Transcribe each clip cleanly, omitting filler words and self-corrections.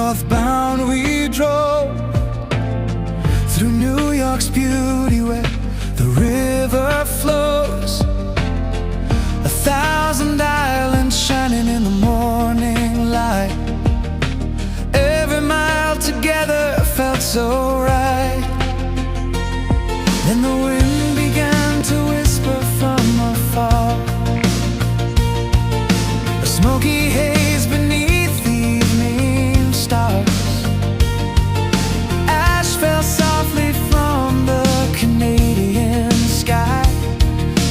Northbound we drove through New York's beauty where the river flows. 1,000 islands shining in the morning light. Every mile together felt so right. Then the wind began to whisper from afar, a smoky haze beneath the evening stars. Ash fell softly from the Canadian sky,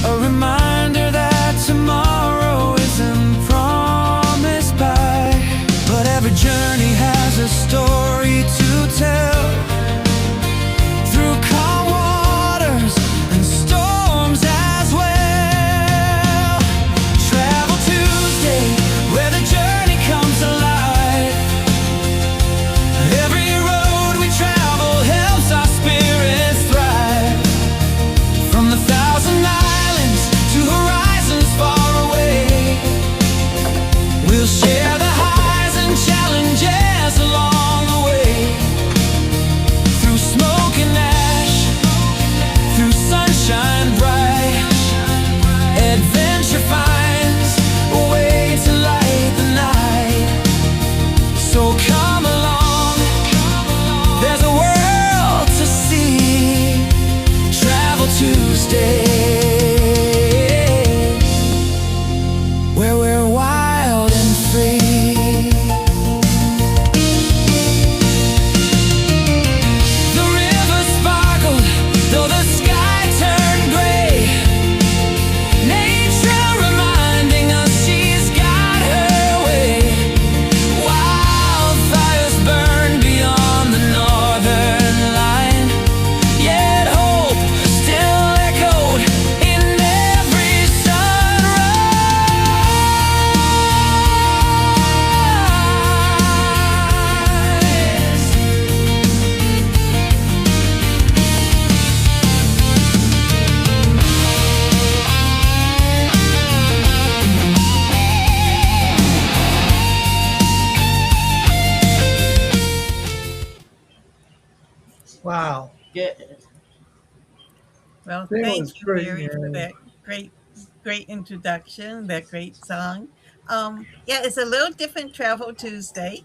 a reminder that tomorrow isn't promised by. But every journey has a story to tell, through calm waters and storms as well. Travel Tuesday, where the journey comes alive. Every road we travel helps our spirits thrive. From the 1,000 islands to horizons far away, we'll share the highs and challenges along the way. Through smoke and ash, through sunshine bright, adventure finds a way to light the night. So come along, there's a world to see. Travel Tuesday, where we're wild and free. The river sparkled, though the sky turned gray. Nature reminding us she's got her way. Wildfires burn beyond the northern line, yet hope still echoed in every sunrise. Wow, Good. Well, that was thank you, great, Mary, for Mary. that great, great introduction, that great song. Yeah, it's a little different Travel Tuesday.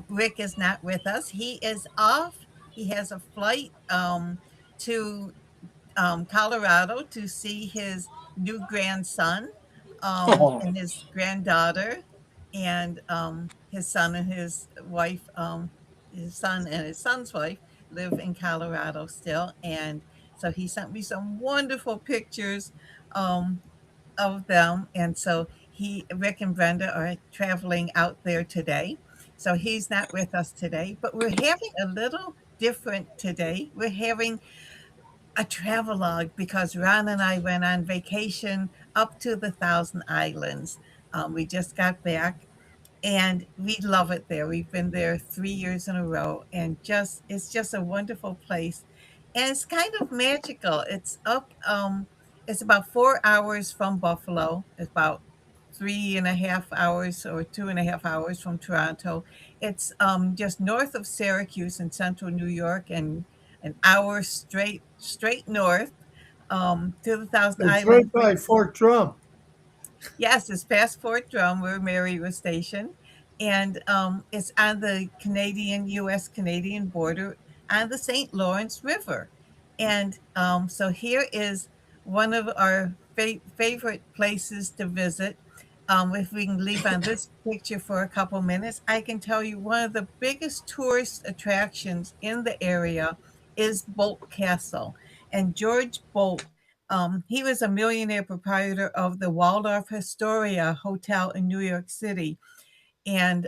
Rick is not with us. He is off. He has a flight to Colorado to see his new grandson Oh, and his granddaughter, and his son and his wife, his son and his son's wife live in Colorado still. And so he sent me some wonderful pictures um, of them. And so Rick and Brenda are traveling out there today. So he's not with us today, but we're having a little different today. We're having a travelogue because Ron and I went on vacation up to the Thousand Islands. We just got back and we love it there. We've been there 3 years in a row, and just it's just a wonderful place, and it's kind of magical. It's about 4 hours from Buffalo. It's about 3.5 hours or 2.5 hours from Toronto. It's just north of Syracuse in central New York, and an hour straight north to the Thousand it's right Islands. by Fort Trump. Yes, it's past Fort Drum, where Mary was stationed, and it's on the U.S. Canadian border on the St. Lawrence River. And so here is one of our favorite places to visit. If we can leave on this picture for a couple minutes, I can tell you one of the biggest tourist attractions in the area is Bolt Castle. And George Bolt, he was a millionaire proprietor of the Waldorf Astoria Hotel in New York City. And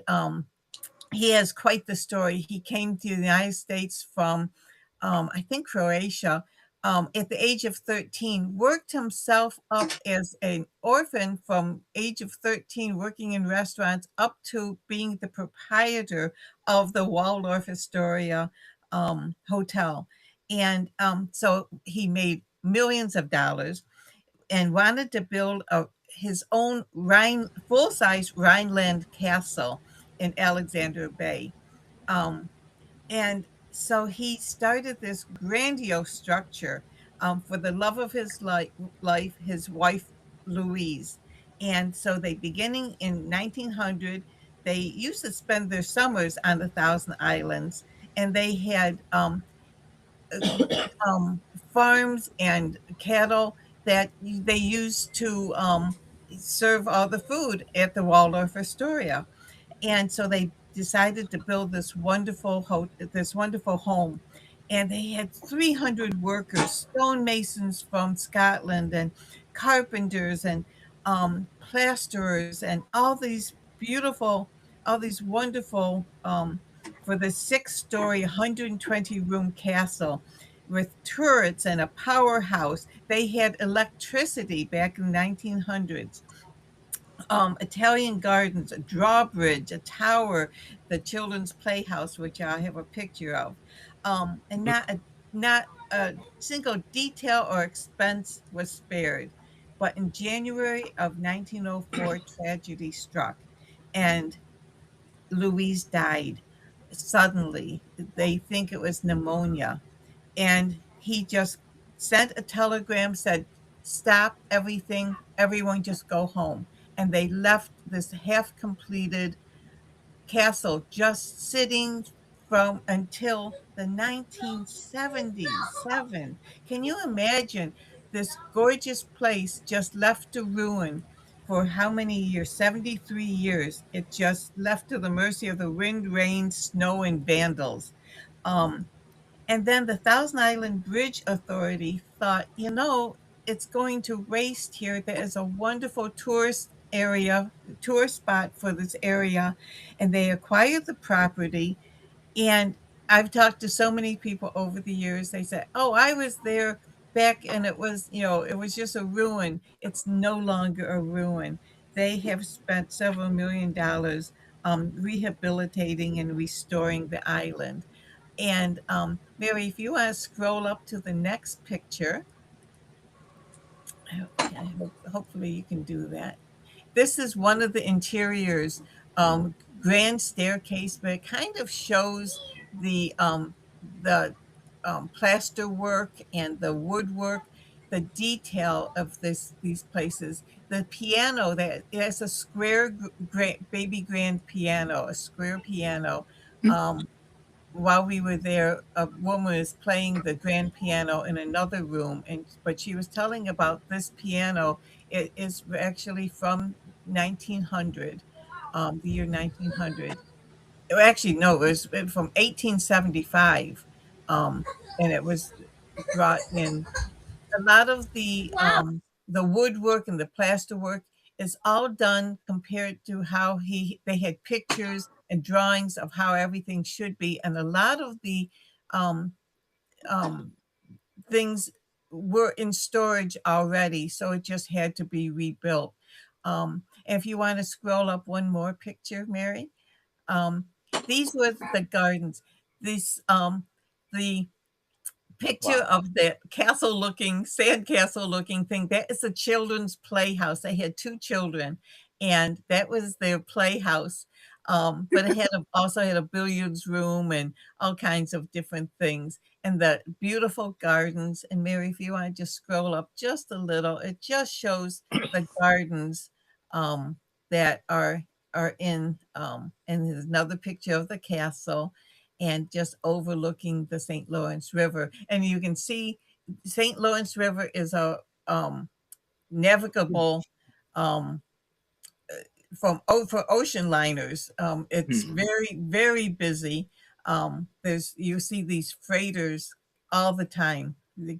he has quite the story. He came to the United States from, I think, Croatia. At the age of 13, worked himself up as an orphan from age of 13, working in restaurants up to being the proprietor of the Waldorf Astoria Hotel. And so he made millions of dollars and wanted to build his own full-size Rhineland castle in Alexander Bay. Um, and so he started this grandiose structure for the love of his life, his wife Louise. And so they, beginning in 1900, they used to spend their summers on the Thousand Islands, and they had uh, farms and cattle that they used to serve all the food at the Waldorf Astoria. And so they decided to build this wonderful home, and they had 300 workers, stonemasons from Scotland, and carpenters, and plasterers, and all these wonderful for the 6-story 120-room castle with turrets and a powerhouse. They had electricity back in the 1900s, Italian gardens, a drawbridge, a tower, the children's playhouse, which I have a picture of, and not a single detail or expense was spared. But in January of 1904, tragedy struck, and Louise died suddenly. They think it was pneumonia, and he just sent a telegram, said, "Stop everything, everyone just go home." And they left this half completed castle just sitting from until the 1977. Can you imagine this gorgeous place just left to ruin for how many years? 73 years. It just left to the mercy of the wind, rain, snow, and vandals. Um, and then the Thousand Island Bridge Authority thought, it's going to waste here. There is a wonderful tourist spot for this area. And they acquired the property. And I've talked to so many people over the years. They said, "Oh, I was there back, and it was just a ruin." It's no longer a ruin. They have spent several $1 million rehabilitating and restoring the island. And Mary, if you want to scroll up to the next picture, hopefully you can do that. This is one of the interiors, grand staircase, but it kind of shows the plaster work and the woodwork, the detail of these places. The piano, that it has a square baby grand piano, a square piano. Um, while we were there, a woman was playing the grand piano in another room, but she was telling about this piano. It is actually from 1900, the year 1900. Actually, no, it was from 1875, and it was brought in. A lot of the woodwork and the plasterwork is all done compared to how they had pictures and drawings of how everything should be, and a lot of the um, um, things were in storage already, so it just had to be rebuilt. If you want to scroll up one more picture, Mary, um, these were the gardens. These the picture Wow. of the castle looking, sand castle looking thing. That is a children's playhouse. They had two children, and that was their playhouse. But it also had a billiards room and all kinds of different things, and the beautiful gardens. And Mary, if you want to just scroll up just a little, it just shows the gardens um, that are and there's another picture of the castle, and just overlooking the St. Lawrence River. And you can see St. Lawrence River is a navigable um, for ocean liners. It's Mhm. very, very busy. You see these freighters all the time, Yep.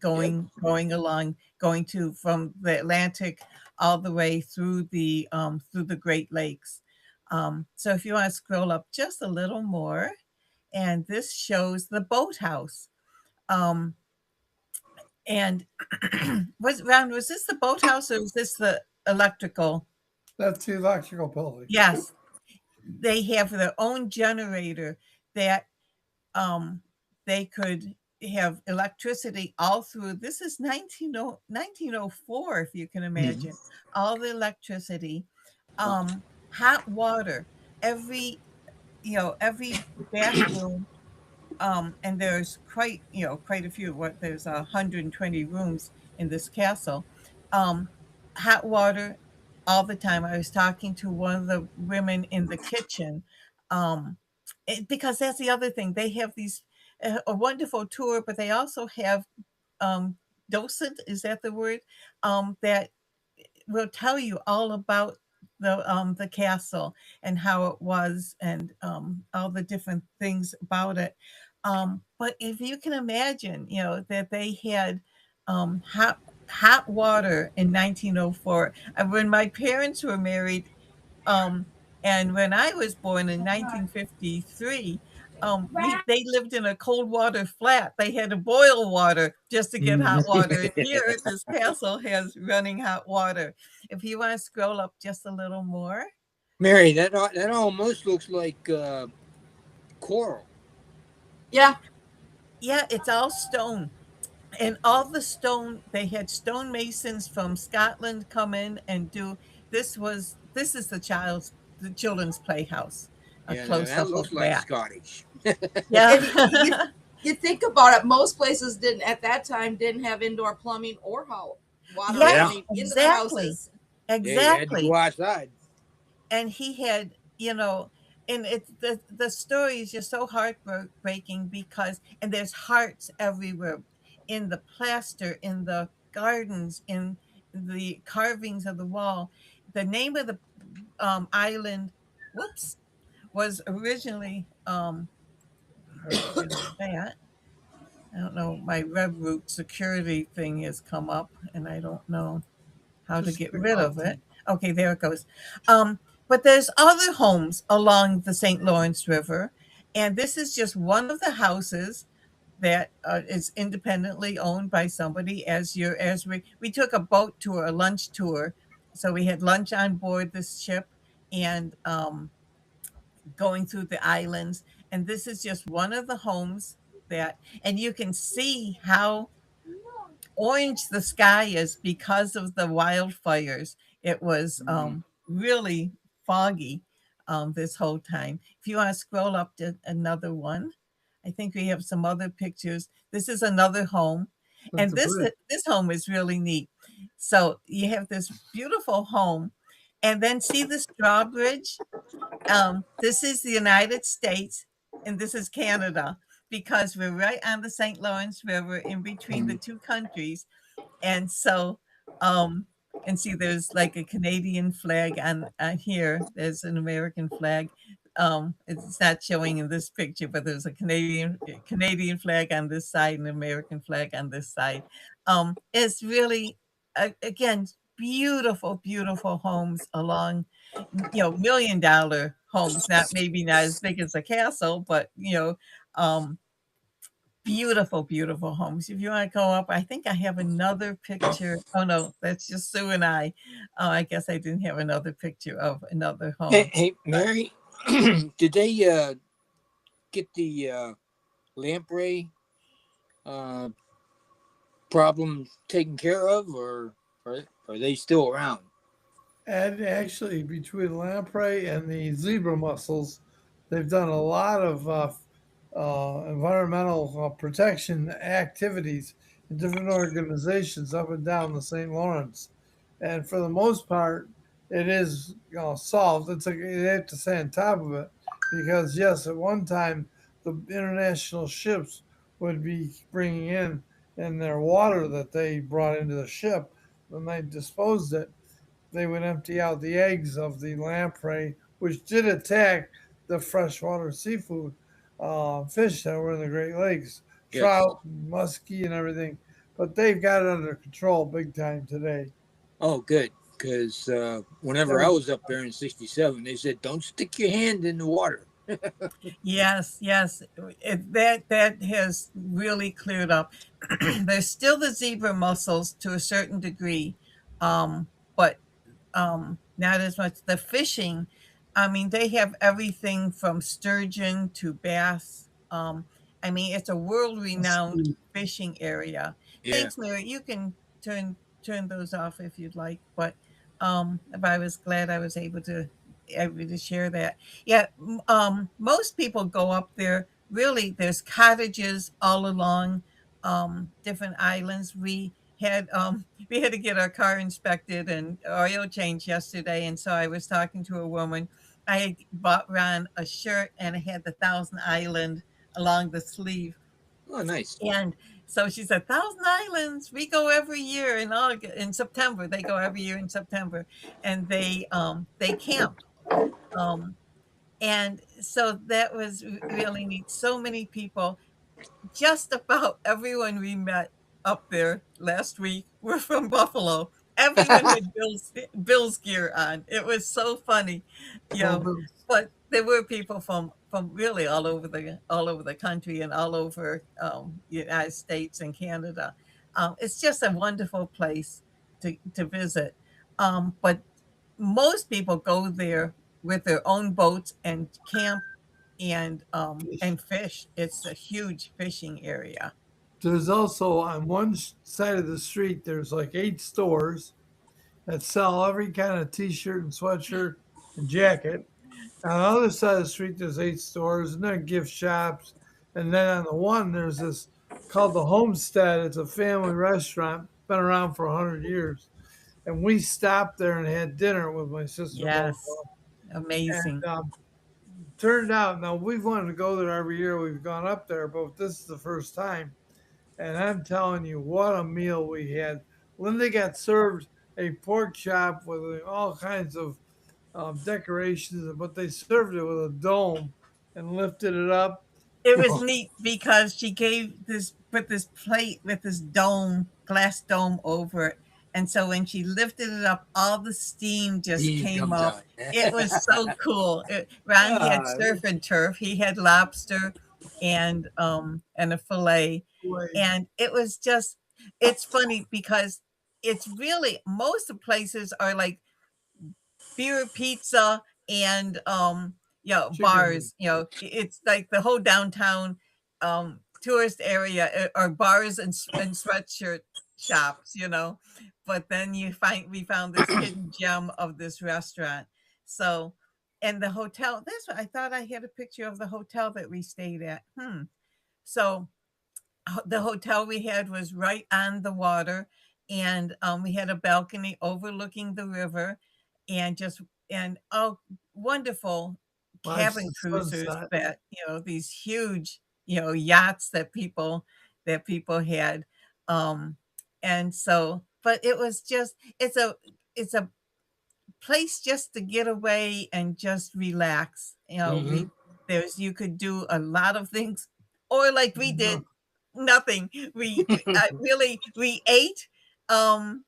going along, going to from the Atlantic all the way through the Great Lakes. So if you want to scroll up just a little more, and this shows the boathouse. Um, and was this the boathouse, or was this the electrical? That's the electrical building. Yes, they have their own generator that um, they could have electricity all through. This is 1904, if you can Mhm. imagine, all the electricity, hot water every every bathroom, and there's quite a few. What there's 120 rooms in this castle. Um, Hot water all the time. I was talking to one of the women in the kitchen, um, because that's the other thing. They have these a wonderful tour, but they also have um, docent. Is that the word? That will tell you all about the castle and how it was and all the different things about it. But if you can imagine, that they had hot water in 1904. When my parents were married, um, and when I was born in 1953, they lived in a cold water flat. They had to boil water just to get hot water. And here, this castle has running hot water. If you want to scroll up just a little more, Mary, that almost looks like coral. Yeah. yeah, it's all stone. And all the stone, they had stonemasons from Scotland come in and do this is the children's playhouse. A Yeah, now close up that of looks like that. Scottish. And Yeah. you think about it, most places didn't at that time didn't have indoor plumbing or how water Yeah, Yes, running into the exactly. houses. yeah, you had to Exactly. go outside. And he had, and the story is just so heartbreaking because and there's hearts everywhere in the plaster, in the gardens, in the carvings of the wall. The name of the island, whoops, was originally how to get rid of that. I don't know. My Revolut security thing has come up, and I don't know how to Just get click rid on of it. it. Okay, there it goes. But there's other homes along the St. Lawrence River, and this is just one of the houses that is independently owned by somebody. As we took a boat tour, a lunch tour, so we had lunch on board this ship, and going through the islands. And this is just one of the homes and you can see how orange the sky is because of the wildfires. It was Mhm. really foggy this whole time. If you want to scroll up to another one, I think we have some other pictures. This is another home, That's and the this bridge. this home is really neat. So you have this beautiful home, and then see this drawbridge. This is the United States, and this is Canada because we're right on the St. Lawrence River in between the Mhm. two countries. And so, um, and see, there's like a Canadian flag on here. There's an American flag. It's not showing in this picture, but there's a Canadian flag on this side and an American flag on this side. It's really, again, beautiful, beautiful homes along, $1 million homes. Not as big as a castle, but um, beautiful, beautiful homes. If you want to go up, I think I have another picture. Oh no, that's just Sue and I. I guess I didn't have another picture of another Hey, home. hey, But Mary, did they get the lamprey uh, problem taken care of, or are they still around? And actually, between lamprey and the zebra mussels, they've done a lot of environmental protection activities in different organizations up and down the St. Lawrence. And for the most part, it is solved. You have to stay on top of it because, yes, at one time, the international ships would be bringing in their water that they brought into the ship. When they disposed it, they would empty out the eggs of the lamprey, which did attack the freshwater seafood fish that were in the Great Lakes, Yes. trout, muskie, and everything. But they've got it under control big time today. Oh, good. Because That whenever I was was up there in '67, they said, "Don't stick your hand in the water." yes, yes, that has really cleared up. There's still the zebra mussels to a certain degree, but not as much. The fishing, I mean, they have everything from sturgeon to bass. I mean, it's a world-renowned fishing area. Yeah. Thanks, Mary. You can turn those off if you'd like, but I was glad I was able to. able to share that. Yeah, most people go up there. Really, there's cottages all along different islands. We had to get our car inspected and oil changed yesterday, and so I was talking to a woman. I had bought Ron a shirt and it had the Thousand Island along the sleeve, Oh, nice. and so she said, Thousand Islands, we go every year in August, in September. They go every year in September, and they camp. Um, and so that was really neat. So many people, just about everyone we met up there last week were from Buffalo. Everyone had Bill's gear on. It was so funny, you Go know. Bills. But there were people from really all over the country and all over United States and Canada. It's just a wonderful place to visit. But most people go there with their own boats and camp and fish. It's a huge fishing area. There's also on one side of the street, there's like 8 stores that sell every kind of T-shirt and sweatshirt and jacket. On the other side of the street, there's 8 stores, and then gift shops. And then on the one, there's this called the Homestead. It's a family restaurant, been around for 100 years. And we stopped there and had dinner with my sister-in-law. Yes, And amazing. turned out, now we've wanted to go there every year. We've gone up there, but this is the first time. And I'm telling you, what a meal we had. Linda got served a pork chop with all kinds of decorations, but they served it with a dome and lifted it up. It was neat because she gave this put this plate with this dome, glass dome over it. And so when she lifted it up, all the steam just He came comes up. out. It was so cool. Ron had Ah, surf and turf. He had lobster and a fillet. boy, And it was just it's funny because it's really most of the places are like beer, pizza, and chicken wings. bars. It's like the whole downtown tourist area are bars and sweatshirt shops. But then we found this hidden gem of this restaurant. So, and the hotel. That's what I thought. I had a picture of the hotel that we stayed at. So the hotel we had was right on the water, and we had a balcony overlooking the river, and just and oh, wonderful Watch cabin the cruisers sunset. that these huge yachts that people had, and so but it was just it's a place just to get away and just relax. Hmm. You could do a lot of things, or like we No, did, nothing. We ate, um,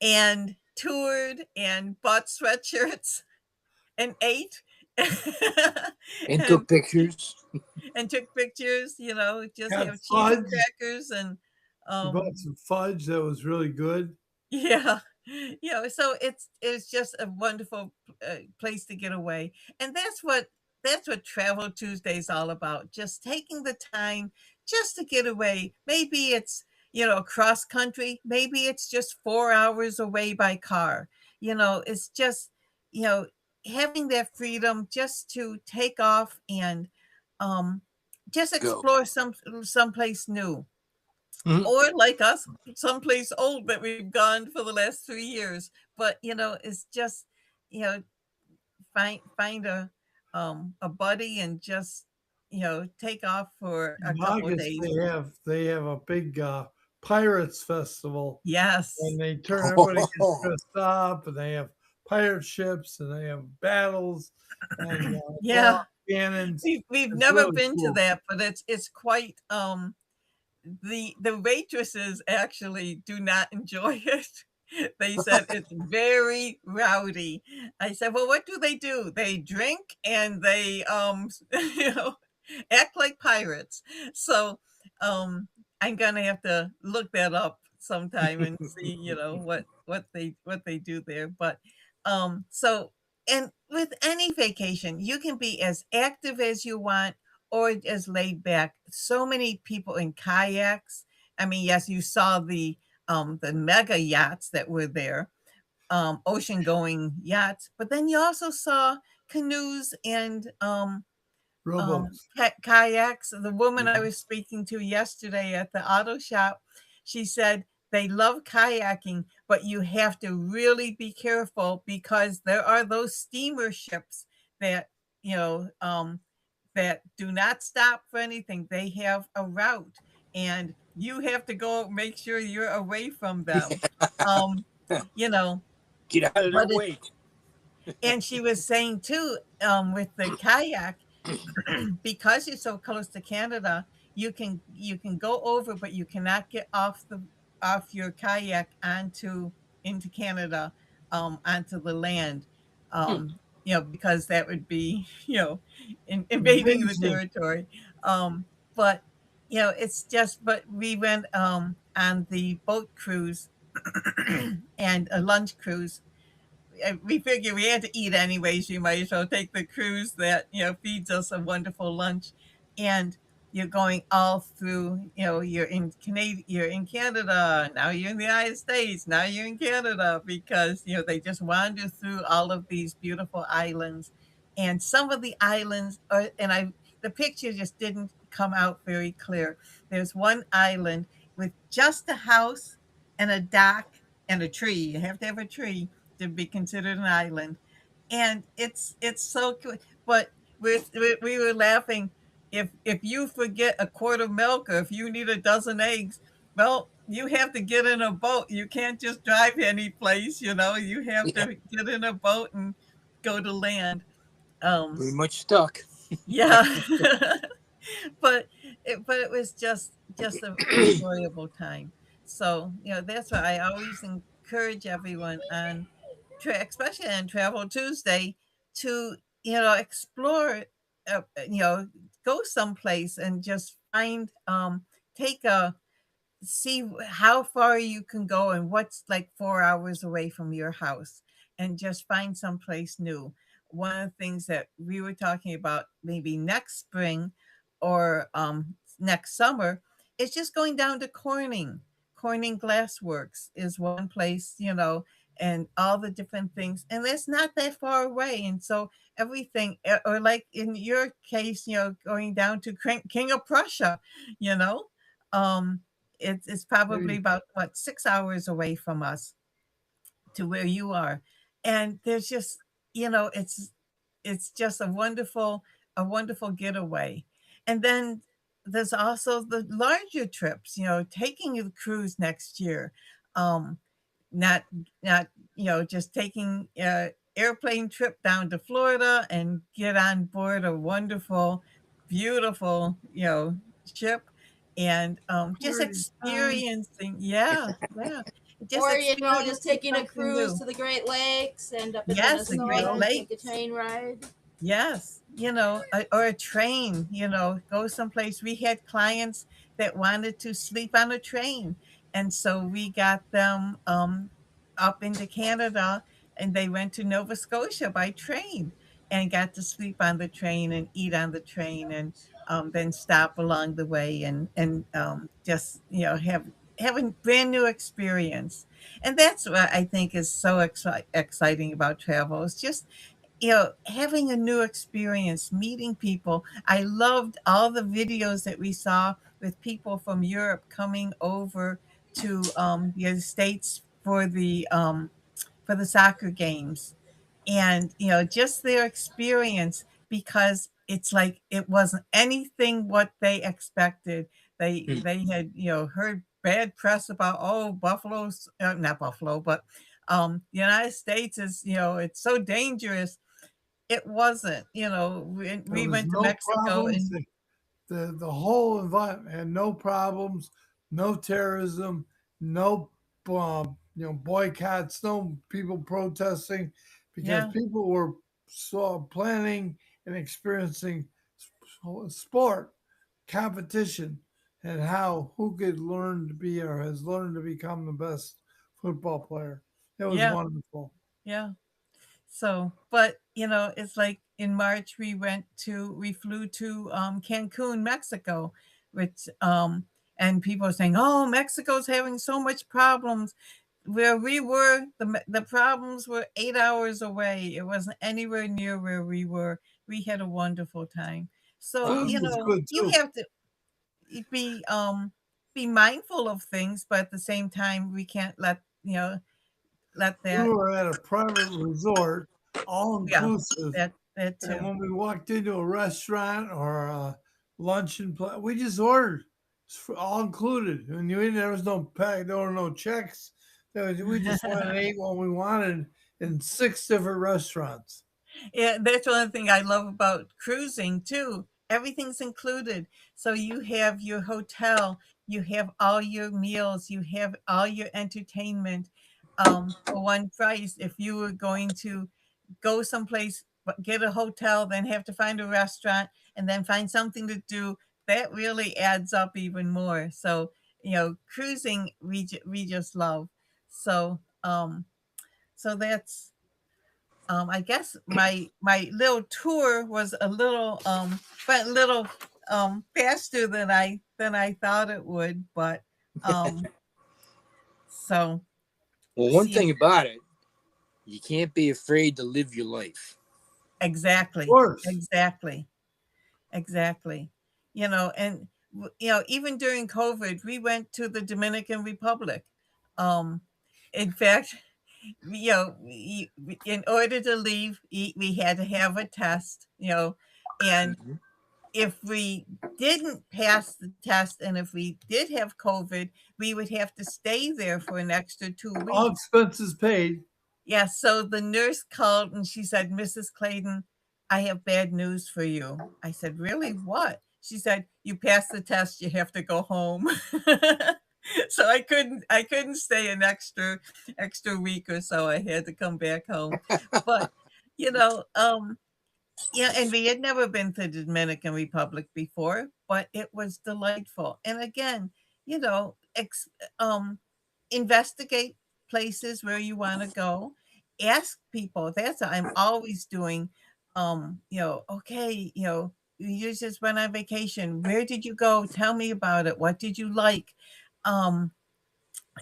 and toured and bought sweatshirts and ate, And and took pictures. and took pictures. Just got have cheese and fudge. crackers and We bought um some fudge that was really good. Yeah. So it's just a wonderful place to get away. And that's what Travel Tuesday is all about. Just taking the time just to get away. Maybe it's, cross country, maybe it's just 4 hours away by car. It's just, you know, having that freedom just to take off and um just Go. explore someplace new, Mhm. or like us, someplace old that we've gone for the last 3 years. But it's just find a buddy and just take off for a In couple of August, days. they have a big pirates festival, Yes. and they turn everybody gets dressed up, and they have pirate ships, and they have battles, and go Yeah, off cannons. we've It's never really been to cool. that, but it's quite the waitresses actually do not enjoy it. They said it's very rowdy. I said, "Well, what do they do? They drink and they you know, act like pirates." So, I'm gonna have to look that up sometime and see, what they do there. But and with any vacation, you can be as active as you want or as laid back. So many people in kayaks. I mean, yes, you saw the mega yachts that were there. ocean going yachts, but then you also saw canoes and Rowboats. kayaks. The woman I Mhm. was speaking to yesterday at the auto shop, she said they love kayaking, but you have to really be careful because there are those steamer ships that, you know, that do not stop for anything. They have a route and you have to go make sure you're away from them. Um, you know, Get out of their but it, way. and she was saying too, with the kayak, because you're so close to Canada, you can go over, but you cannot get off your kayak onto into Canada, onto the land, Hmm. because that would be invading the Invasion. territory. But it's just. But we went on the boat cruise and a lunch cruise. We figured we had to eat anyways. You might as well take the cruise that feeds us a wonderful lunch, and you're going all through. You're in Canada, you're in Canada now. You're in the United States now. You're in Canada because they just wander through all of these beautiful islands, and some of the islands are. And the picture just didn't come out very clear. There's one island with just a house and a dock and a tree. You have to have a tree to be considered an island, and it's so good. But we were laughing. If you forget a quart of milk, or if you need a dozen eggs, well, you have to get in a boat. You can't just drive any place. You have Yeah, to get in a boat and go to land. Um, pretty much stuck. yeah, but it was just an enjoyable time. So that's why I always encourage everyone on especially on Travel Tuesday to explore, you know go someplace and just take a see how far you can go and what's like 4 hours away from your house, and just find someplace new. One of the things that we were talking about maybe next spring or next summer is just going down to Corning Glassworks is one place, and all the different things, and it's not that far away. And so everything, or like in your case, going down to King of Prussia, you know um it's probably Hey, about, what, 6 hours away from us to where you are. And there's just, it's just a wonderful getaway. And then there's also the larger trips, taking a cruise next year. Um, not not just taking a airplane trip down to Florida and get on board a wonderful, beautiful, ship, and just party time. experiencing, yeah, just Or, just experiencing taking a something cruise new. to the Great Lakes, end up in Yes, the There you Great Minnesota, go. take a Lakes. train ride. Yes, or a train, go someplace. We had clients that wanted to sleep on a train. And so we got them up into Canada, and they went to Nova Scotia by train and got to sleep on the train and eat on the train, and then stop along the way, and just, have a brand new experience. And that's what I think is so exciting about travel. It's just having a new experience, meeting people. I loved all the videos that we saw with people from Europe coming over to the United States for the soccer games, and just their experience, because it's like it wasn't anything what they expected. they Hmm. they had heard bad press about, oh, Buffalo's not Buffalo, but the United States is, it's so dangerous. It wasn't. There We was went to no Mexico, problems. and The whole environment had no problems, no terrorism, no boycotts, no people protesting, because yeah, people were planning and experiencing sport competition, and how who could learn to be or has learned to become the best football player. It was yeah, wonderful. yeah. So, but it's like in March we flew to Cancun, Mexico, which and people are saying, "Oh, Mexico's having so much problems." where we were, the problems were 8 hours away. It wasn't anywhere near where we were. We had a wonderful time. So Food was good you too. have to be be mindful of things, but at the same time, we can't let We that. were at a private resort, all Yeah, inclusive. that And too. when we walked into a restaurant or a luncheon place, we just ordered. It's all included. And there was no pack, there were no checks. We just went and ate what we wanted in 6 different restaurants. Yeah, that's one thing I love about cruising too. Everything's included. So you have your hotel, you have all your meals, you have all your entertainment for one price. If you were going to go someplace, get a hotel, then have to find a restaurant and then find something to do, that really adds up even more. So, cruising we just love. So, so that's I guess my little tour was a little went a little faster than I thought it would, but um so Well, one see thing about it, you can't be afraid to live your life. Of exactly, course. exactly, exactly. And even during COVID, we went to the Dominican Republic. Um in fact, in order to leave, we had to have a test, and Mhm. if we didn't pass the test and if we did have COVID, we would have to stay there for an extra two All weeks. expenses paid. Yeah, so the nurse called and she said, Mrs. Clayton, I have bad news for you. I said, really? What? She said, you passed the test, you have to go home. So I couldn't stay an extra week or so. I had to come back home. But you know, yeah, and we had never been to the Dominican Republic before, but it was delightful. And again, you know, investigate places where you want to go. Ask people. That's what I'm always doing. Okay, you just went on vacation. Where did you go? Tell me about it. What did you like? Um,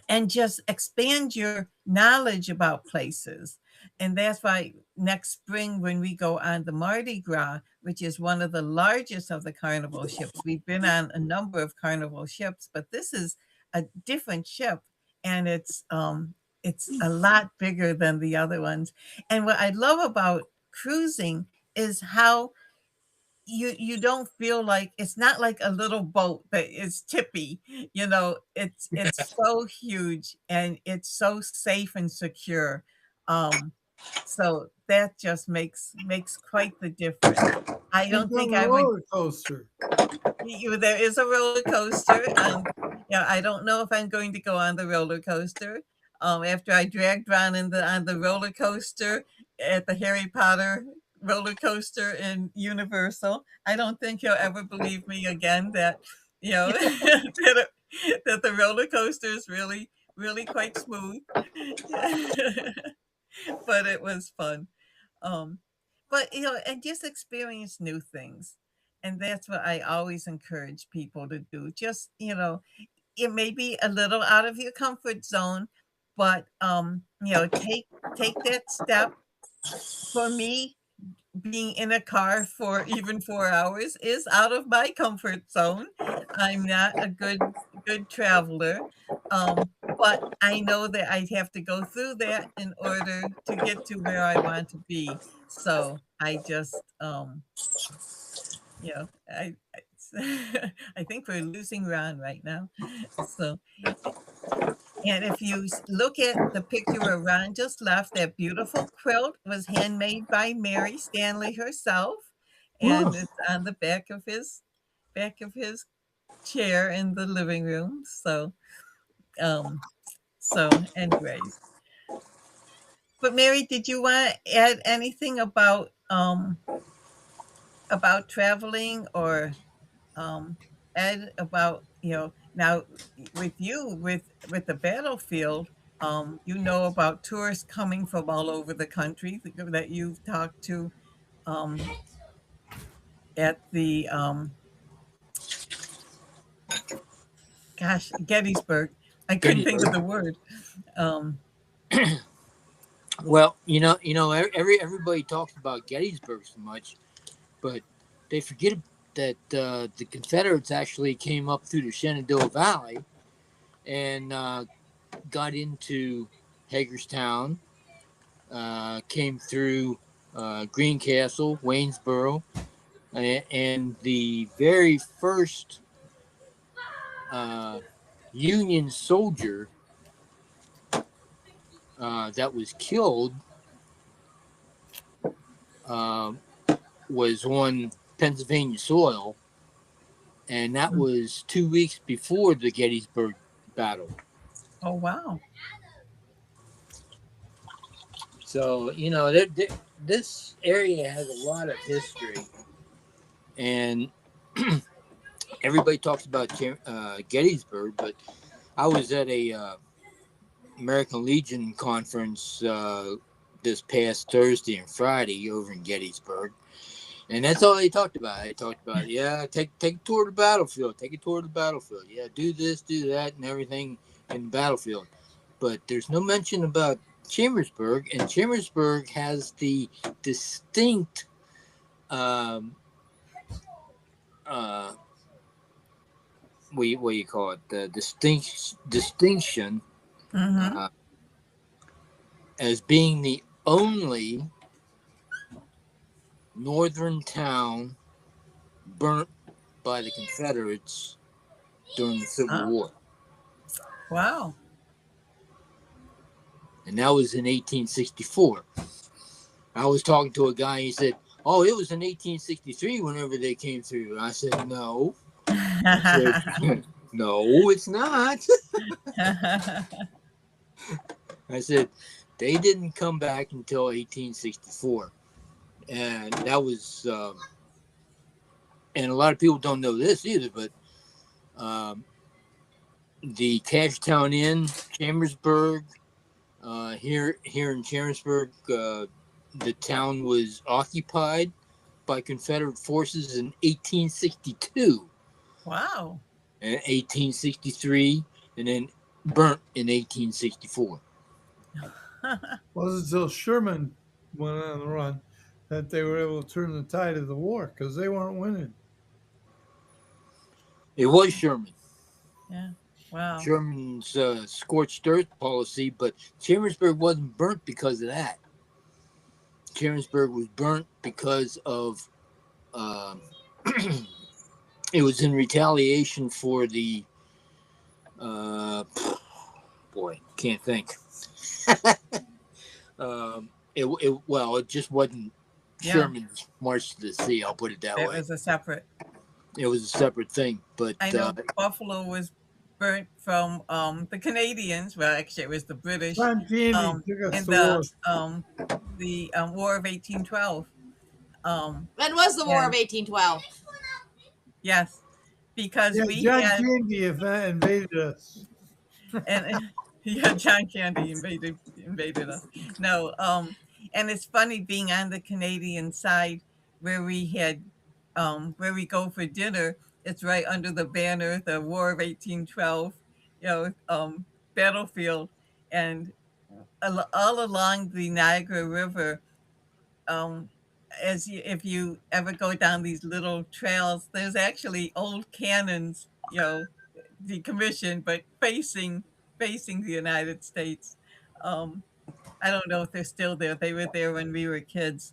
and just expand your knowledge about places. And that's why next spring, when we go on the Mardi Gras, which is one of the largest of the carnival ships, we've been on a number of carnival ships, but this is a different ship, and it's a lot bigger than the other ones. And what I love about cruising is how you don't feel like it's not like a little boat that is tippy. It's so huge and it's so safe and secure. um so that just makes quite the difference. I We've don't done think a I would. roller coaster. There is a roller coaster, and I don't know if I'm going to go on the roller coaster. After I dragged Ron on the roller coaster at the Harry Potter roller coaster in Universal, I don't think he'll ever believe me again that that the roller coaster is really really quite smooth. But it was fun. Um, but and just experience new things, and that's what I always encourage people to do. Just it may be a little out of your comfort zone, but take that step. For me, being in a car for even 4 hours is out of my comfort zone. I'm not a good traveler, but I know that I'd have to go through that in order to get to where I want to be. So I just, I think we're losing Ron right now. So, and if you look at the picture where Ron just left, that beautiful quilt was handmade by Mary Stanley herself, Woo. and it's on the back of his chair in the living room. Um, so anyways, but Mary, did you want to add anything about traveling, or Ed, about now with you with the battlefield, about tourists coming from all over the country that you've talked to um, at the gosh, Gettysburg. I couldn't think of Gettysburg. the word. Um, Well, everybody talks about Gettysburg so much, but they forget that the Confederates actually came up through the Shenandoah Valley and got into Hagerstown, came through Greencastle, Waynesboro, and the very first uh, Union soldier that was killed uh, was on Pennsylvania soil, and that was 2 weeks before the Gettysburg Battle. oh wow. So this area has a lot of history, and everybody talks about Gettysburg, but I was at a American Legion conference this past Thursday and Friday over in Gettysburg, and that's all they talked about. They talked about, yeah, take a tour of the battlefield, take a tour of the battlefield, yeah, do this, do that, and everything in the battlefield. But there's no mention about Chambersburg, and Chambersburg has the distinct um, uh, what do you call it? The distinction Mm-hmm. uh, as being the only northern town burnt by the Confederates during the Civil Oh, War. wow. And that was in 1864. I was talking to a guy, and he said, "Oh, it was in 1863 whenever they came through." And I said, "No." I said, "No, it's not." I said, "They didn't come back until 1864." And that was, and a lot of people don't know this either, but um, the Cashtown Inn, Chambersburg, here in Chambersburg, the town was occupied by Confederate forces in 1862 Wow. and 1863, and then burnt in 1864. Wasn't until Sherman went on the run that they were able to turn the tide of the war because they weren't winning. It was Sherman. Yeah. Wow. Sherman's scorched earth policy, but Chambersburg wasn't burnt because of that. Chambersburg was burnt because of um, it was in retaliation for the uh, boy, can't think. It just wasn't Yeah. Sherman's March to the Sea. I'll put it that It way. was a separate. It was a separate thing, but I know Buffalo was burnt from the Canadians. Well, actually, it was the British John Candy took us in to war. the War of 1812. When was the War of And 1812? yes, because Yeah, we John had Candy invaded us. and yeah, John Candy invaded us. No, and it's funny being on the Canadian side where we had where we go for dinner. It's right under the banner, the War of 1812, battlefield, and all along the Niagara River. Um, if you ever go down these little trails, there's actually old cannons, decommissioned, but facing the United States. Um, I don't know if they're still there. They were there when we were kids.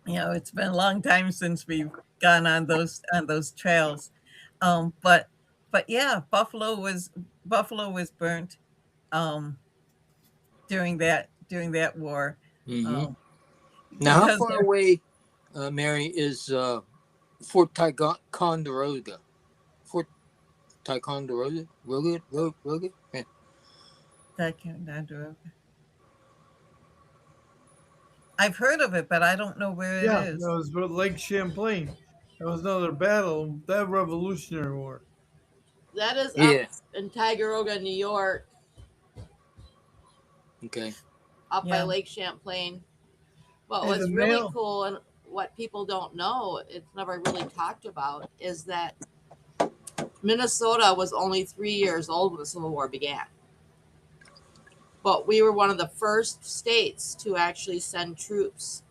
It's been a long time since we've gone on those trails. But yeah, Buffalo was burnt um, during that war hmm um, now how because far away, Mary, is Fort Ticonderoga? Fort Ticonderoga, Roga? Yeah. that can't. I've heard of it, but I don't know where it Yeah, that is. was Lake Champlain. That was another battle, that Revolutionary War. That is up Yeah. in Tigeroga, New York, Okay. up by Yeah. Lake Champlain. But Hey, the what's really mail. cool and what people don't know, it's never really talked about, is that Minnesota was only 3 years old when the Civil War began. but we were one of the first states to actually send troops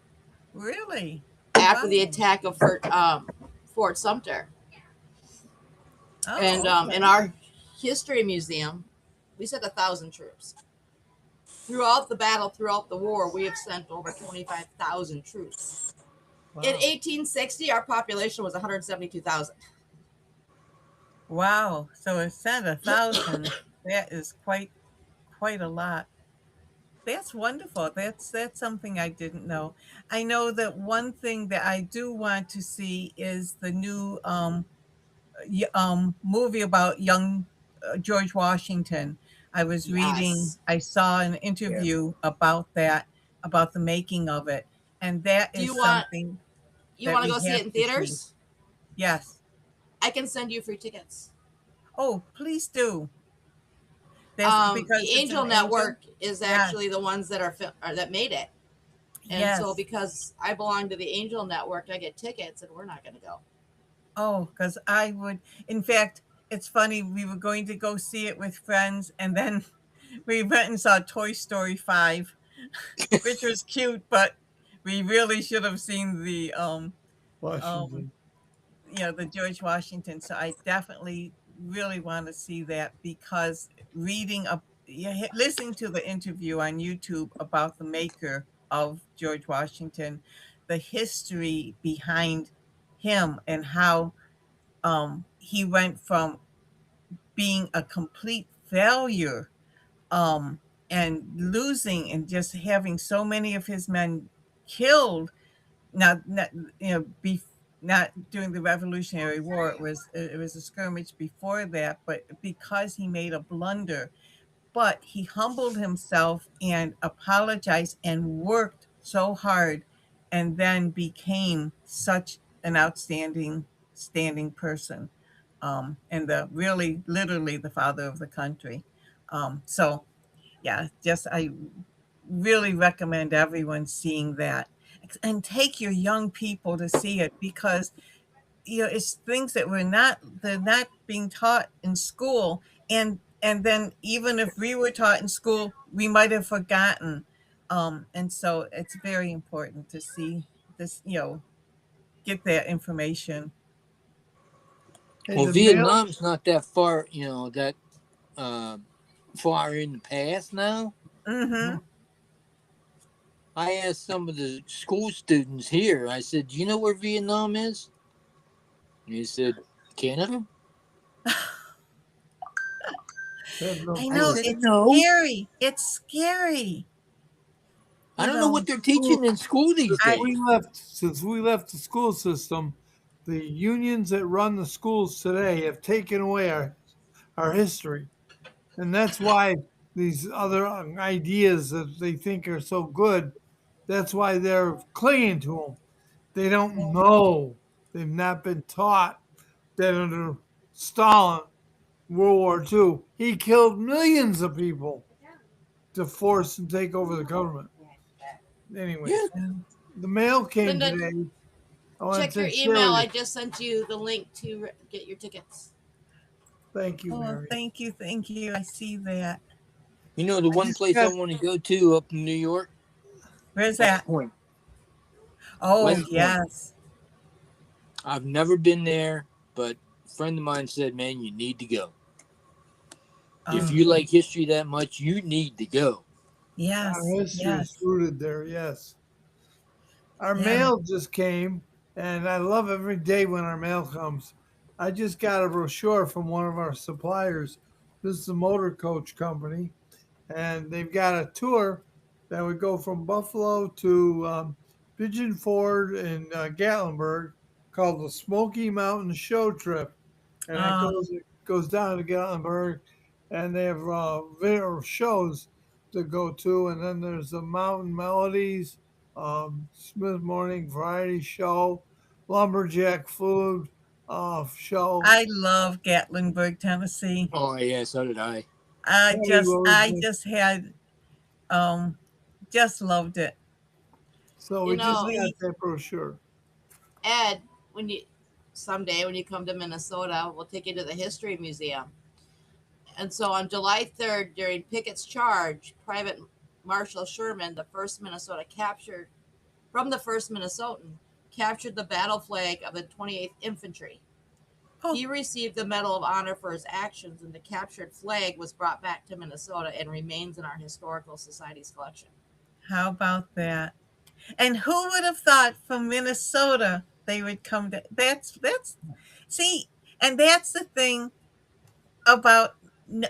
Really? after Wow. the attack of Fort Sumter. And Oh, in okay. our history museum, we sent 1,000 troops. Throughout the battle, throughout the war, we have sent over 25,000 troops. In Wow. 1860, our population was 172,000. Wow. So it said 1,000. That is quite a lot. That's wonderful. That's something I didn't know. I know that one thing that I do want to see is the new movie about young George Washington. I was reading, Yes. I saw an Yeah. interview about that, about the making of it, and that Do is you something that want to we go see have it in to see. theaters? Yes. I can send you free tickets. Oh, please do. That's The because it's Angel an angel. Network is Yes. actually the ones that that made it. And so Yes. because I belong to the Angel Network, I get tickets and we're not going to go. Oh, because I would. In fact, it's funny. We were going to go see it with friends, and then we went and saw Toy Story 5, which was cute, but we really should have seen the um Washington. the George Washington. So I definitely really want to see that because listening to the interview on YouTube about the maker of George Washington, the history behind him and how he went from being a complete failure and losing and just having so many of his men killed. Not you know be, not during the Revolutionary War. It was a skirmish before that, but because he made a blunder, but he humbled himself and apologized and worked so hard, and then became such an outstanding standing person, and the really literally the father of the country. So yeah, just I really recommend everyone seeing that, and take your young people to see it because it's things that they're not being taught in school, and then even if we were taught in school, we might have forgotten. And so it's very important to see this, get that information. Hey, Well, the mail. Vietnam's not that far, that uh, far in the past now. Mm-hmm. I asked some of the school students here, I said, "Do you know where Vietnam is?" And he said, "Canada." They have no I I know clue. said, it's "No. scary. It's scary. I You don't know know, what they're School- teaching in school these Since I days." we left the school system, the unions that run the schools today have taken away our history. And that's why these other ideas that they think are so good, that's why they're clinging to them. They don't know. They've not been taught that under Stalin, World War II, he killed millions of people to force and take over the government. Yeah. Anyways, the mail came Linda, today. I want check your to share email. with I you. just sent you the link to get your tickets. Thank you, oh, Mary. thank you. I see that. The I one just place I got want to go to up in New York, Where's West that? Point. Oh, West Point. yes. I've never been there, but a friend of mine said, "Man, you need to go. If Oh, you like history that much, you need to go." our yes, history is yes, rooted there. Yes. Our yeah. mail just came, and I love every day when our mail comes. I just got a brochure from one of our suppliers. This is a motor coach company, and they've got a tour that would go from Buffalo to Pigeon Ford and Gatlinburg called the Smoky Mountain Show Trip, and Oh, it goes down to Gatlinburg, and they have video shows to go to, and then there's the Mountain Melodies, Smith Morning Variety Show, Lumberjack Food show. I love Gatlinburg, Tennessee. Oh yeah, so did I. Patty I Rose. just had, um, just loved it. So You we just know, got We, that brochure. Ed, when you someday when you come to Minnesota, we'll take you to the history museum. And so on July 3rd, during Pickett's charge, Private Marshal Sherman, the 1st Minnesotan, captured the battle flag of the 28th Infantry. Oh, He received the Medal of Honor for his actions, and the captured flag was brought back to Minnesota and remains in our Historical Society's collection. how about that? And who would have thought from Minnesota they would come to that's see, and that's the thing about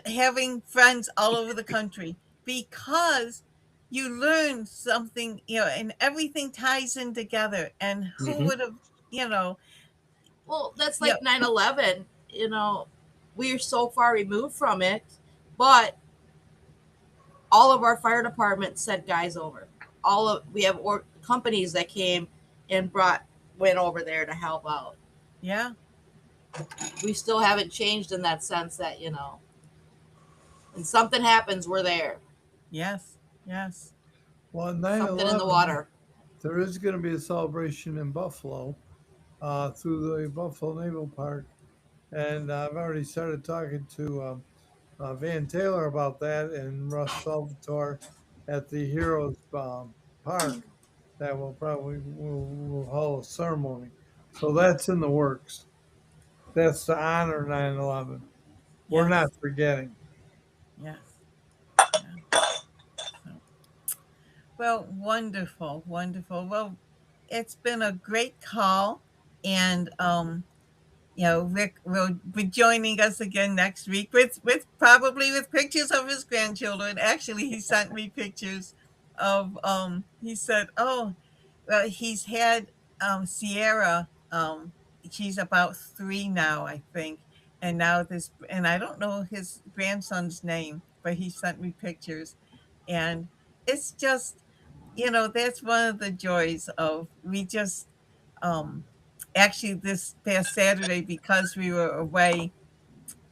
having friends all over the country because you learn something, and everything ties in together. And who Hmm. would have, you know, Well, that's yeah, like 9/11. We're so far removed from it, but all of our fire departments sent guys over. We have companies that came and went over there to help out. yeah, We still haven't changed in that sense that when something happens, we're there. yes, yes, Well, nine Something in the 11, water. there is going to be a celebration in Buffalo through the Buffalo Naval Park. And I've already started talking to Van Taylor about that and Russ Salvatore at the Heroes Park that will hold a ceremony. So that's in the works. That's to honor 9/11. We're not yes, forgetting. yes, yeah. So, well, wonderful, wonderful. Well, it's been a great call, and Rick will be joining us again next week with probably with pictures of his grandchildren. Actually, he sent me pictures of he said, "Oh, well, he's had Sierra. She's about 3 now, I think, and now this, and I don't know his grandson's name, but he sent me pictures, and it's just, that's one of the joys of we just um actually this past Saturday, because we were away,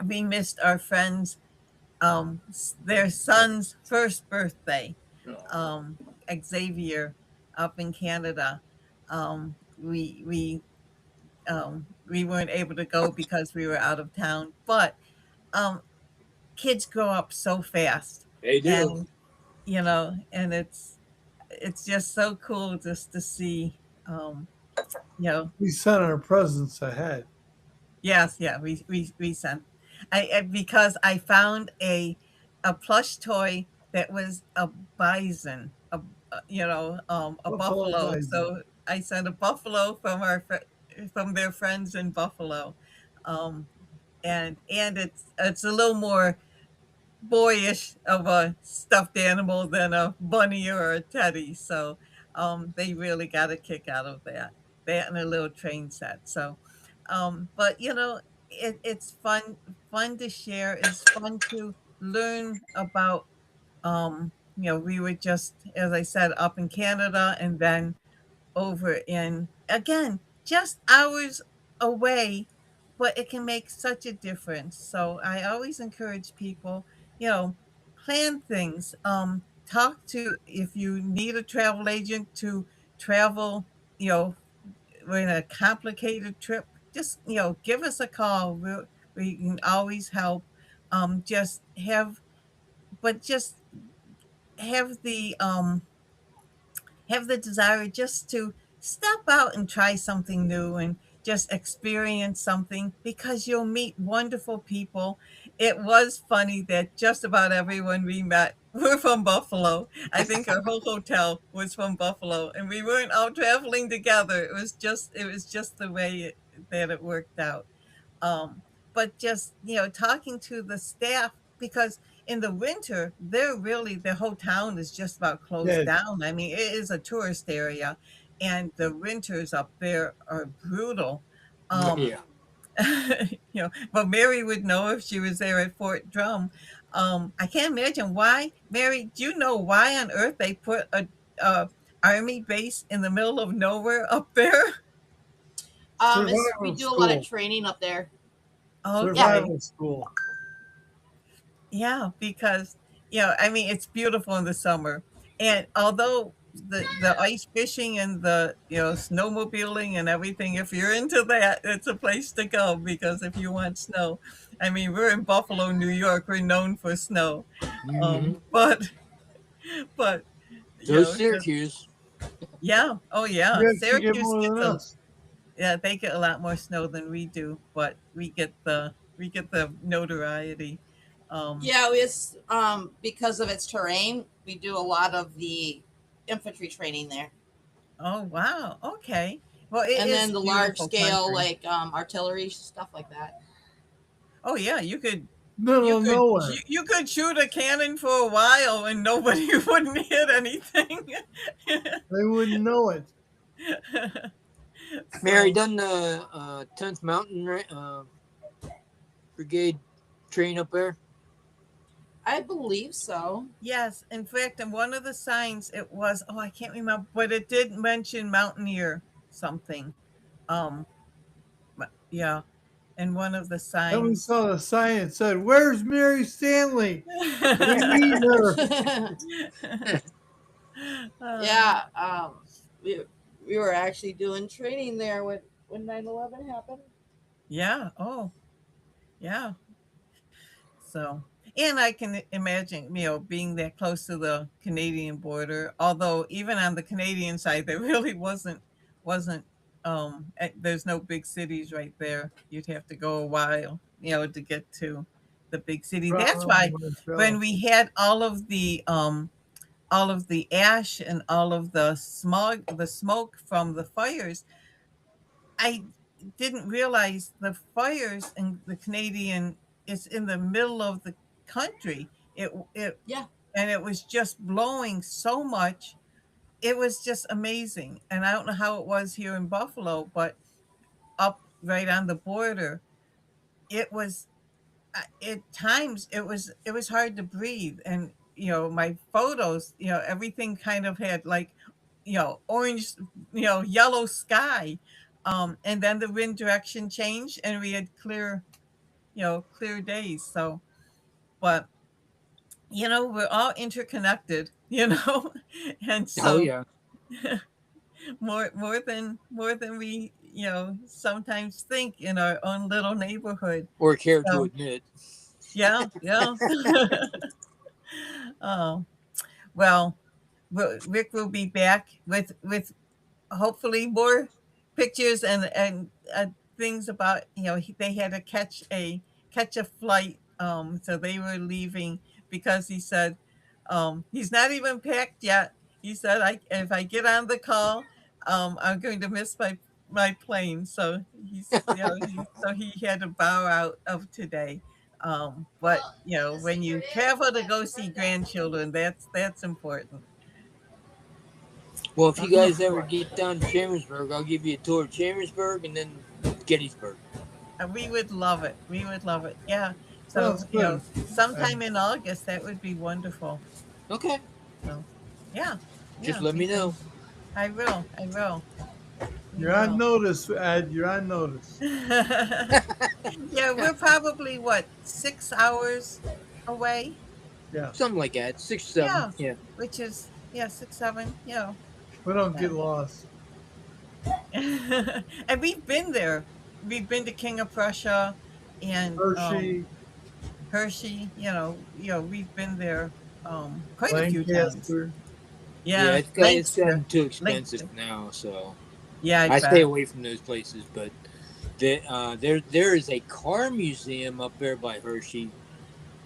we missed our friends their son's first birthday, um Xavier, up in Canada. We weren't able to go because we were out of town, but um kids grow up so fast, They do. and and it's just so cool just to see, you know We sent our presents ahead. yes, yeah, we sent. Because I found a plush toy that was a bison, a Buffalo buffalo. Bison. So I sent a buffalo from from their friends in Buffalo, um, and it's a little more boyish of a stuffed animal than a bunny or a teddy. So they really got a kick out of that. That and a little train set. So, but it's fun to share. It's fun to learn about. We were just, as I said, up in Canada, and then over in, again, just hours away, but it can make such a difference. So I always encourage people, you know, plan things. Talk to, if you need a travel agent to travel, you know, in a complicated trip, just, give us a call. We can always help. Just have, but just have the have the desire just to step out and try something new and just experience something, because you'll meet wonderful people. It was funny that just about everyone we met were from Buffalo. I think our whole hotel was from Buffalo, and we weren't all traveling together. It was just the way that it worked out. Um, but just, talking to the staff, because in the winter, the whole town is just about closed Yeah, down. I mean, it is a tourist area, and the winters up there are brutal. Um, Yeah. but Mary would know if she was there at Fort Drum. I can't imagine why. Mary, do you know why on earth they put a army base in the middle of nowhere up there? We survival do a lot of school. training up there. Yeah. Okay. Survival school. Yeah, because, I mean, it's beautiful in the summer. And although the ice fishing and the snowmobiling and everything. If you're into that, it's a place to go because if you want snow, I mean, we're in Buffalo, New York. We're known for snow, Hmm. but So is just Syracuse. yeah, oh yeah, You actually get Syracuse more gets than a us. yeah, they get a lot more snow than we do, but we get the notoriety. Um, Yeah, it's because of its terrain, we do a lot of the infantry training there. oh wow, okay. Well, it And is then a the large beautiful scale country. like artillery stuff like that. Oh yeah, you could you Middle of could you, nowhere. you could shoot a cannon for a while and nobody wouldn't hit anything. They wouldn't know it. Mary So done the 10th Mountain Brigade train up there. I believe so. yes, in fact, in one of the signs it was, oh, I can't remember, but it did mention Mountaineer something. Um, yeah, in one of the Then we signs. saw the sign that said, "Where's Mary Stanley? We need her." Uh, Yeah, we we were actually doing training there when 9/11 happened. yeah. Oh, yeah. So, and I can imagine, being that close to the Canadian border. Although even on the Canadian side, there really wasn't. There's no big cities right there. You'd have to go a while, to get to the big city. That's Toronto, why when Montreal. we had all of the ash and all of the smog, the smoke from the fires, I didn't realize the fires in the Canadian is in the middle of the country. It Yeah. and it was just blowing so much. It was just amazing. And I don't know how it was here in Buffalo, but up right on the border, it was at times it was hard to breathe. And my photos, everything kind of had like orange, yellow sky. And then the wind direction changed and we had clear days. So, but we're all interconnected, and Oh so yeah, more than we sometimes think in our own little neighborhood. or care to So admit. yeah, yeah. Oh, well, Rick will be back with hopefully more pictures and things about, they had to catch a flight, so they were leaving because he said, he's not even packed yet. He said, I if I get on the call, I'm going to miss my plane. So he had to bow out of today. But when you travel to go see grandchildren, that's important. Well, if you Of guys ever course. get down to Chambersburg, I'll give you a tour of Chambersburg and then Gettysburg. We would love it. We would love it. Yeah. So, Sounds good. sometime And in August, that would be wonderful. Okay, So, yeah. just Yeah. let me Because know. I will. I will. We you're on will. notice, Ed. You're on notice. Yeah. We're probably, what, 6 hours away? Yeah. Something like that, 6, 7. Yeah. Yeah. Which is, yeah, 6, 7. We don't get Yeah. lost. And we've been there. We've been to King of Prussia and Hershey, Hershey. We've been there quite a few times. Lancaster. Yeah, Yeah, it's gotten too expensive Lankster. now, so Yeah, I I stay bet. away from those places. But there is a car museum up there by Hershey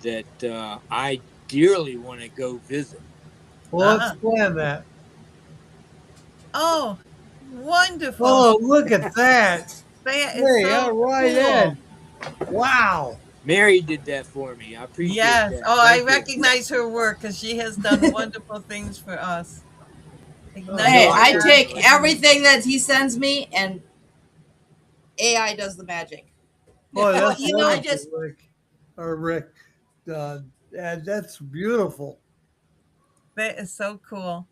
that I dearly want to go visit. Well, let's Ah, plan that. oh, wonderful. Oh, look at that. That is Hey, all so right, cool. Ed. Wow. Mary did that for me. I appreciate Yes. that. Oh, I Thank you. recognize her work because she has done wonderful things for us. Oh, Hey, Igniting well, I good. take creativity. everything that he sends me and AI does the magic. Boy, Well, that's I wonderful, just Rick. Or Rick. Ed, that's beautiful. that is so cool.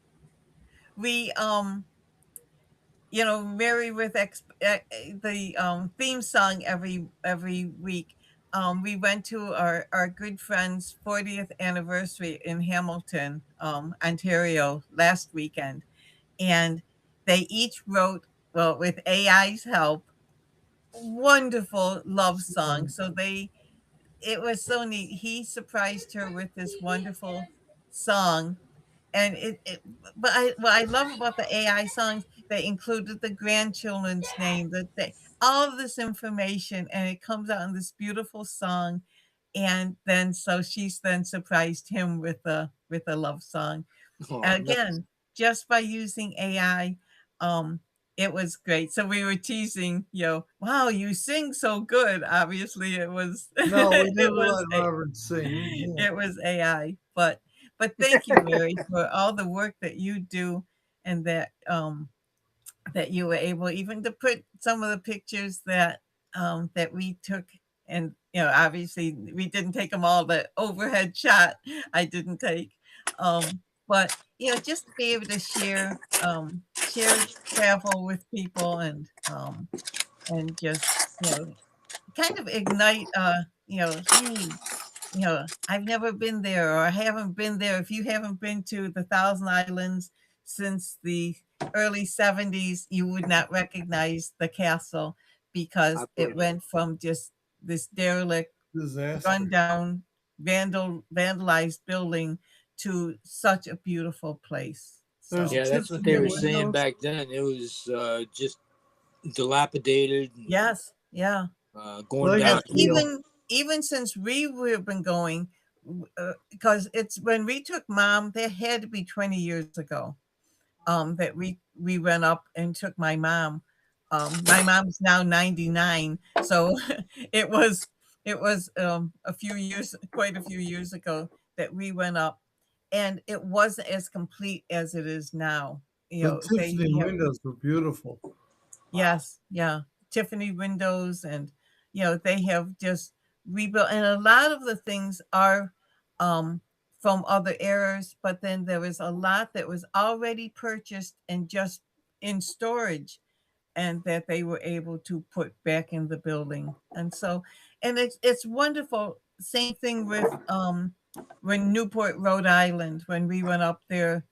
We Mary with the theme song every week. we went to our good friend's 40th anniversary in Hamilton, Ontario last weekend. And they each wrote, well, with AI's help, wonderful love songs. So it was so neat. He surprised her with this wonderful song. And but what I love about the AI songs, they included the grandchildren's name, that they all of this information, and it comes out in this beautiful song. And then so she's then surprised him with a love song. Oh, nice. Again, just by using AI, um, it was great. So we were teasing, wow, you sing so good. Obviously, it was No, we it never was let Robert sing. He can't. it was AI. But thank you, Mary, for all the work that you do, and that you were able even to put some of the pictures that we took. And obviously we didn't take them all. The overhead shot I didn't take. But just to be able to share travel with people, and just kind of ignite, hey, I've never been there, or I haven't been there. If you haven't been to the Thousand Islands since the early 70s, you would not recognize the castle, because I've it heard of it. went from just this derelict, Disaster. rundown, vandalized building to such a beautiful place. There's So, Yeah, that's what they Tiffany were yeah. saying windows. back then. It was just dilapidated and Yes, yeah. going Leg And downhill. even since we've been going, because it's when we took mom, there had to be 20 years ago, that we went up and took my mom. My mom's now 99, so it was a few years, quite a few years ago, that we went up, and it wasn't as complete as it is now. The They Tiffany have. windows were beautiful. Yes, yeah. Tiffany windows, and they have just rebuilt, and a lot of the things are um from other eras, but then there was a lot that was already purchased and just in storage, and that they were able to put back in the building. And so, and it's wonderful. Same thing with when Newport, Rhode Island, when we went up there,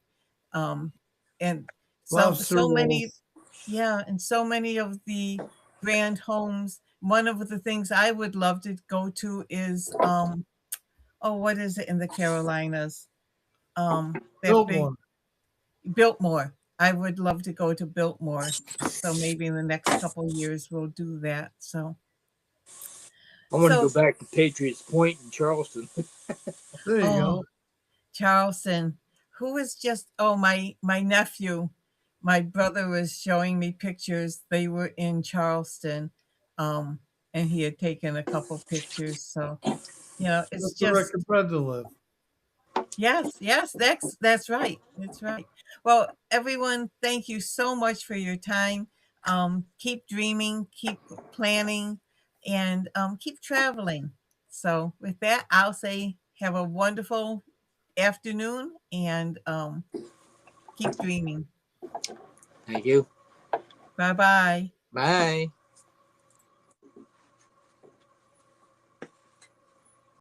um, and Lobster so many, rolls. yeah, and so many of the grand homes. One of the things I would love to go to is oh, what is it in the Carolinas? That big Biltmore. Biltmore. I would love to go to Biltmore. So maybe in the next couple of years we'll do that. I want to go So back to Patriots Point in Charleston. There you oh, go. Charleston, who is just, oh, my nephew, my brother was showing me pictures. They were in Charleston, um, and he had taken a couple pictures. So it's That's where I just, compared to live. yes, yes, that's right, that's right. Well, everyone, thank you so much for your time. Keep dreaming, keep planning, and keep traveling. So with that, I'll say have a wonderful afternoon, and keep dreaming. Thank you. Bye bye. Bye.